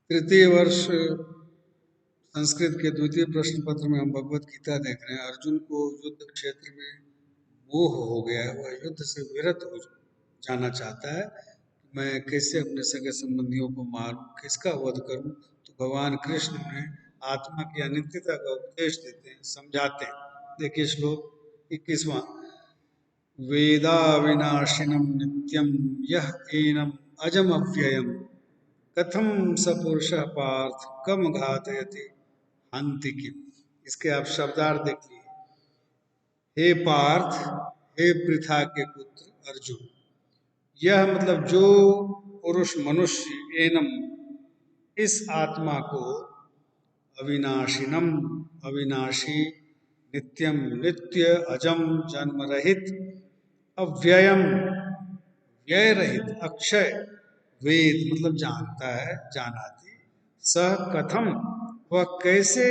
तृतीय वर्ष संस्कृत के द्वितीय प्रश्न पत्र में हम भगवत गीता देख रहे हैं। अर्जुन को युद्ध क्षेत्र में मोह हो गया है, वह युद्ध से विरत हो जाना चाहता है। मैं कैसे अपने सगे संबंधियों को मारूं, किसका वध करूं? तो भगवान कृष्ण ने आत्मा की अनित्यता का उपदेश देते हैं, समझाते हैं। देखिए श्लोक 21वां, वेदा विनाशिनम नित्यम यह एनम अजम अव्ययम कथम सपुरुषः पार्थ कम घातयति हन्ति किम। इसके आप शब्दार्थ देखिए। हे पार्थ, हे पृथा के पुत्र अर्जुन, यह मतलब जो पुरुष मनुष्य एनम इस आत्मा को अविनाशिनम अविनाशी, नित्यम नित्य, अजम जन्म रहित, अव्ययम व्यय रहित, अक्षय, वेद मतलब जानता है, जानाति, सह कथम वह कैसे,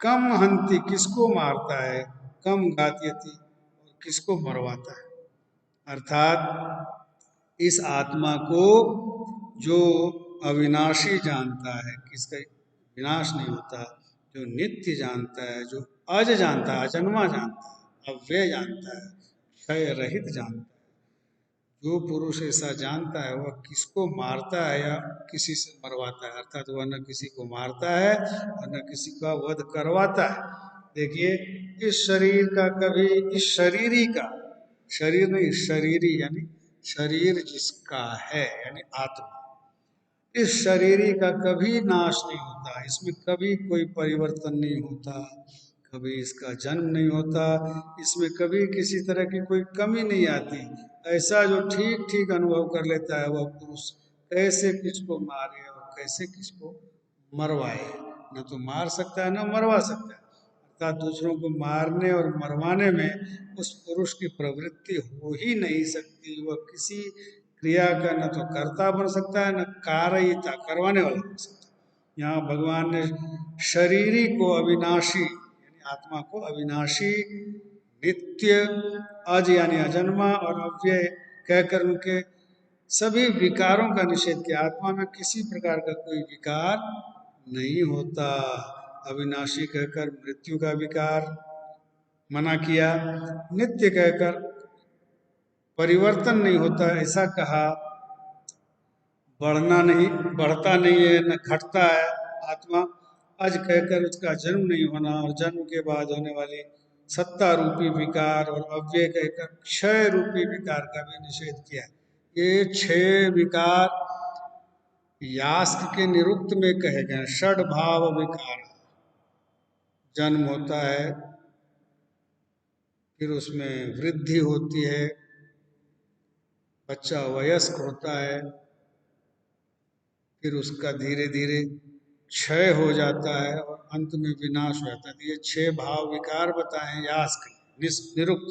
कम हंति किसको मारता है, कम घात्यति और किसको मरवाता है। अर्थात इस आत्मा को जो अविनाशी जानता है, किसका विनाश नहीं होता, जो नित्य जानता है, जो अज जानता है, अजन्मा जानता है, अव्यय जानता है, क्षय रहित जानता है, जो पुरुष ऐसा जानता है वह किसको मारता है या किसी से मरवाता है। अर्थात वह न किसी को मारता है और न किसी का वध करवाता है। देखिए, इस शरीर का कभी, इस शरीरी का, शरीर नहीं शरीरी यानी शरीर जिसका है यानी आत्मा, इस शरीरी का कभी नाश नहीं होता, इसमें कभी कोई परिवर्तन नहीं होता, कभी इसका जन्म नहीं होता, इसमें कभी किसी तरह की कोई कमी नहीं आती। ऐसा जो ठीक ठीक अनुभव कर लेता है वह पुरुष कैसे किसको मारे और कैसे किसको मरवाए। न तो मार सकता है न मरवा सकता है। अर्थात दूसरों को मारने और मरवाने में उस पुरुष की प्रवृत्ति हो ही नहीं सकती। वह किसी क्रिया का न तो कर्ता बन सकता है न कारयिता, करवाने वाला बन सकता है। यहाँ भगवान ने शरीरी को अविनाशी यानी आत्मा को अविनाशी, नित्य, अज यानी अजन्मा और अव्यय कहकर उनके सभी विकारों का निषेध किया। आत्मा में किसी प्रकार का कोई विकार नहीं होता। अविनाशी कहकर मृत्यु का विकार मना किया, नित्य कहकर परिवर्तन नहीं होता ऐसा कहा, बढ़ना नहीं, बढ़ता नहीं है न घटता है आत्मा, अज कहकर उसका जन्म नहीं होना और जन्म के बाद होने वाली सत्ता रूपी विकार, और अव्यय कहकर क्षय रूपी विकार का भी निषेध किया। ये 6 विकार यास्क के निरुक्त में कहे गए। षड भाव विकार, जन्म होता है, फिर उसमें वृद्धि होती है, बच्चा वयस्क होता है, फिर उसका धीरे धीरे क्षय हो जाता है और अंत में विनाश हो जाता है। ये 6 भाव विकार बताए यास्क निरुक्त।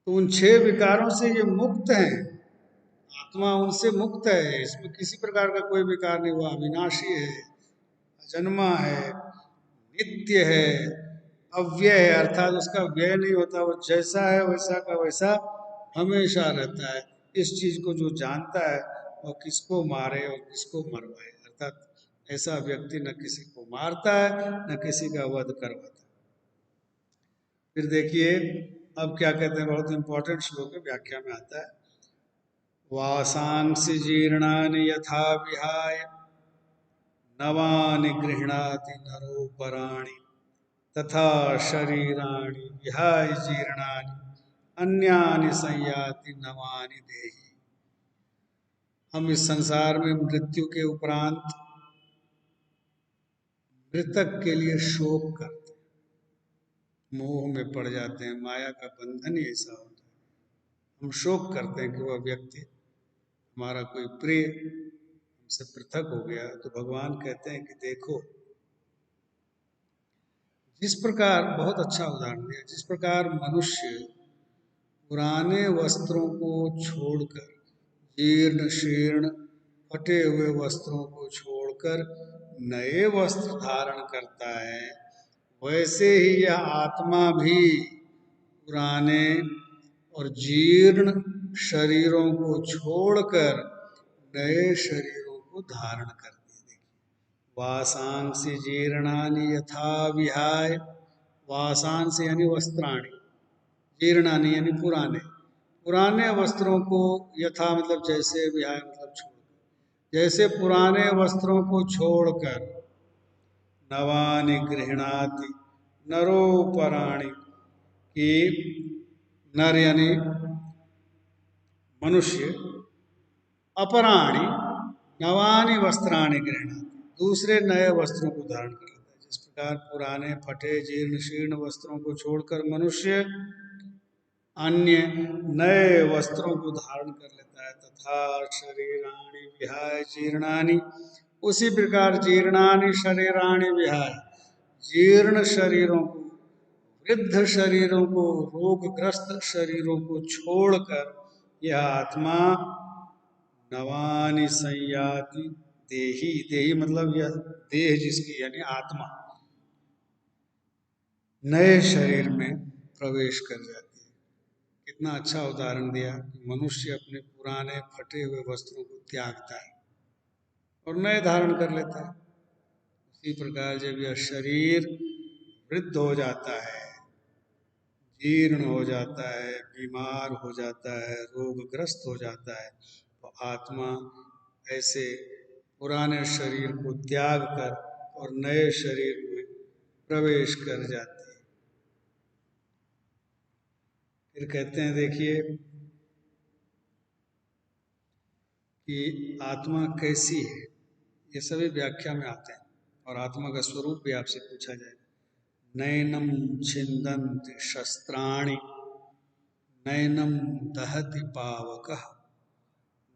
तो उन 6 विकारों से ये मुक्त है, आत्मा उनसे मुक्त है। इसमें किसी प्रकार का कोई विकार नहीं हुआ, अविनाशी है, अजन्मा है, नित्य है, अव्यय है, अर्थात उसका व्यय नहीं होता, वो जैसा है वैसा का वैसा हमेशा रहता है। इस चीज को जो जानता है वो किसको मारे और किसको मरवाए। अर्थात ऐसा व्यक्ति न किसी को मारता है न किसी का वध करवाता है। फिर देखिए अब क्या कहते हैं, बहुत इंपॉर्टेंट श्लोक है, व्याख्या में आता है, वासांसि जीर्णानि यथा विहाय नवानि गृह्णाति नरोपराणि तथा शरीराणि विहाय जीर्णानि अन्यानि संयाति नवानि देहि। हम इस संसार में मृत्यु के उपरांत मृतक के लिए शोक करते हैं, मोह में पड़ जाते हैं, माया का बंधन ही ऐसा होता है। हम शोक करते हैं कि वह व्यक्ति हमारा कोई प्रिय हमसे पृथक हो गया। तो भगवान कहते हैं कि देखो, जिस प्रकार, बहुत अच्छा उदाहरण दिया, जिस प्रकार मनुष्य पुराने वस्त्रों को छोड़कर, जीर्ण शीर्ण फटे हुए वस्त्रों को छोड़कर नए वस्त्र धारण करता है, वैसे ही यह आत्मा भी पुराने और जीर्ण शरीरों को छोड़कर नए शरीरों को धारण करती है। देखिए, वासांसि जीर्णानि यथा विहाय, वासांसि यानी वस्त्राणि, जीर्णानि यानी पुराने, पुराने वस्त्रों को यथा मतलब जैसे, विहाय मतलब छोड़कर, जैसे पुराने वस्त्रों को छोड़कर, नवानि गृह्णाति नरोपराणि, कि नर यानी मनुष्य, अपराणि नवानि वस्त्राणि गृह्णाति, दूसरे नए वस्त्रों को धारण कर लेता है। जिस प्रकार पुराने फटे जीर्ण शीर्ण वस्त्रों को छोड़कर मनुष्य अन्य नए वस्त्रों को धारण कर लेता है, तथा शरीराणि विहाय जीर्णानि, उसी प्रकार जीर्णानि शरीराणि विहाय, जीर्ण शरीरों को, वृद्ध शरीरों को, रोगग्रस्त शरीरों को छोड़कर यह आत्मा नवानि संयाति देही, देही मतलब यह देह जिसकी यानी आत्मा नए शरीर में प्रवेश कर जाती है। कितना अच्छा उदाहरण दिया कि मनुष्य अपने पुराने फटे हुए वस्त्रों को त्यागता है और नए धारण कर लेता है। उसी प्रकार जब यह शरीर वृद्ध हो जाता है, जीर्ण हो जाता है, बीमार हो जाता है, रोगग्रस्त हो जाता है, तो आत्मा ऐसे पुराने शरीर को त्याग कर और नए शरीर में प्रवेश कर जाती है। फिर कहते हैं, देखिए कि आत्मा कैसी है, ये सभी व्याख्या में आते हैं, और आत्मा का स्वरूप भी आपसे पूछा जाए। नैनम छिन्दन्ति शस्त्राणि, नैनम दहति पावकः,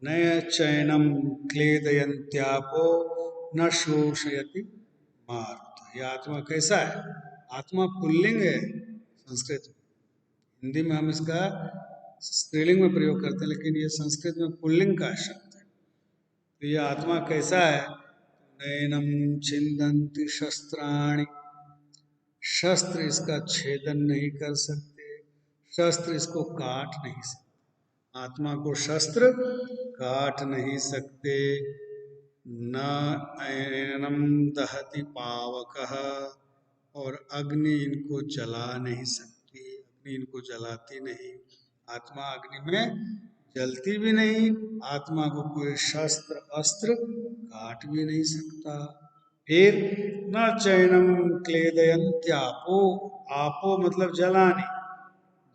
न चैनम क्लेदयन्त्यापो, न शोषयति मारुतः। यह आत्मा कैसा है? आत्मा पुल्लिंग है संस्कृत में, हिंदी में हम इसका स्त्रीलिंग में प्रयोग करते हैं, लेकिन ये संस्कृत में पुल्लिंग का शब्द है। तो यह आत्मा कैसा है? नैनम छिन्दन्ति शस्त्राणि, शस्त्र इसका छेदन नहीं कर सकते, शस्त्र इसको काट नहीं सकते, आत्मा को शस्त्र काट नहीं सकते। न ऐनम दहति पावकः, और अग्नि इनको जला नहीं सकती, अग्नि इनको जलाती नहीं, आत्मा अग्नि में जलती भी नहीं, आत्मा को कोई शस्त्र अस्त्र काट भी नहीं सकता। फिर न चैनम क्लेदयन्त्यापो, आपो मतलब जलाने,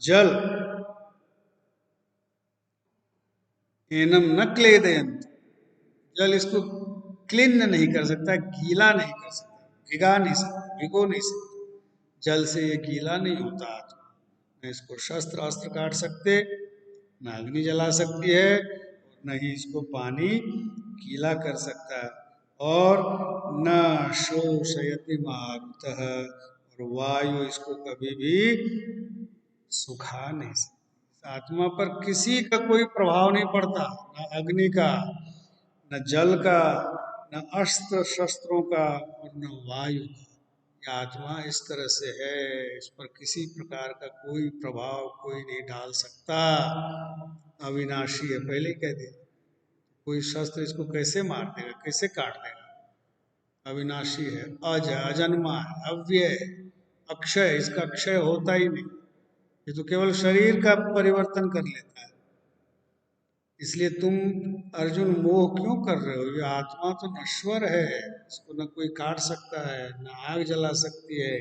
जल, एनम न क्लेदयन्त, जल इसको क्लीन नहीं कर सकता, गीला नहीं कर सकता, भिगा नहीं सकता, भिगो नहीं सकता, जल से ये गीला नहीं होता आत्मा। न इसको शस्त्र अस्त्र काट सकते, न अग्नि जला सकती है, न ही इसको पानी गीला कर सकता है, और न शोषयति मारुतः, और वायु इसको कभी भी सुखा नहीं सकती। आत्मा पर किसी का कोई प्रभाव नहीं पड़ता, न अग्नि का, न जल का, न अस्त्र शस्त्रों का, और न वायु का। यह आत्मा इस तरह से है, इस पर किसी प्रकार का कोई प्रभाव कोई नहीं डाल सकता, अविनाशी है, पहले ही कह दिया। कोई शस्त्र इसको कैसे मार देगा, कैसे काट देगा? अविनाशी है, अज अजन्मा है, अव्यय है, अक्षय, इसका क्षय होता ही नहीं, ये तो केवल शरीर का परिवर्तन कर लेता है। इसलिए तुम अर्जुन मोह क्यों कर रहे हो? ये आत्मा तो नश्वर है, इसको न कोई काट सकता है, न आग जला सकती है,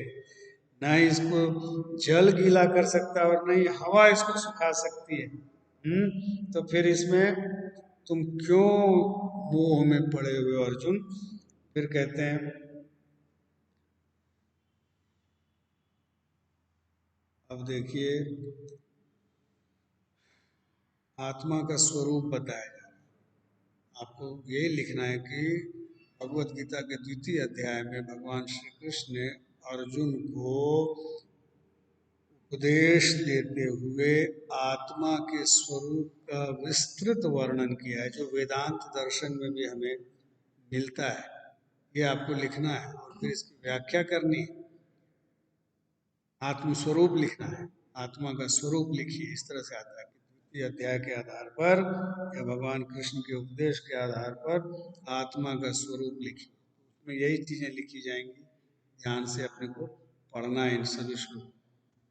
न ही इसको जल गीला कर सकता है, और न ही हवा इसको सुखा सकती है। तो फिर इसमें तुम क्यों मोह में पड़े हुए हो अर्जुन? फिर कहते हैं, अब देखिए आत्मा का स्वरूप बताया जा रहा है। आपको ये लिखना है कि भगवत गीता के 2य अध्याय में भगवान श्री कृष्ण ने अर्जुन को उपदेश देते हुए आत्मा के स्वरूप का विस्तृत वर्णन किया है, जो वेदांत दर्शन में भी हमें मिलता है। ये आपको लिखना है और फिर इसकी व्याख्या करनी है। आत्म स्वरूप लिखना है, आत्मा का स्वरूप लिखिए, इस तरह से आता है कि अध्याय के आधार पर या भगवान कृष्ण के उपदेश के आधार पर आत्मा का स्वरूप लिखी, उसमें यही चीजें लिखी जाएंगी। ध्यान से अपने को पढ़ना है इन सभी श्लोक।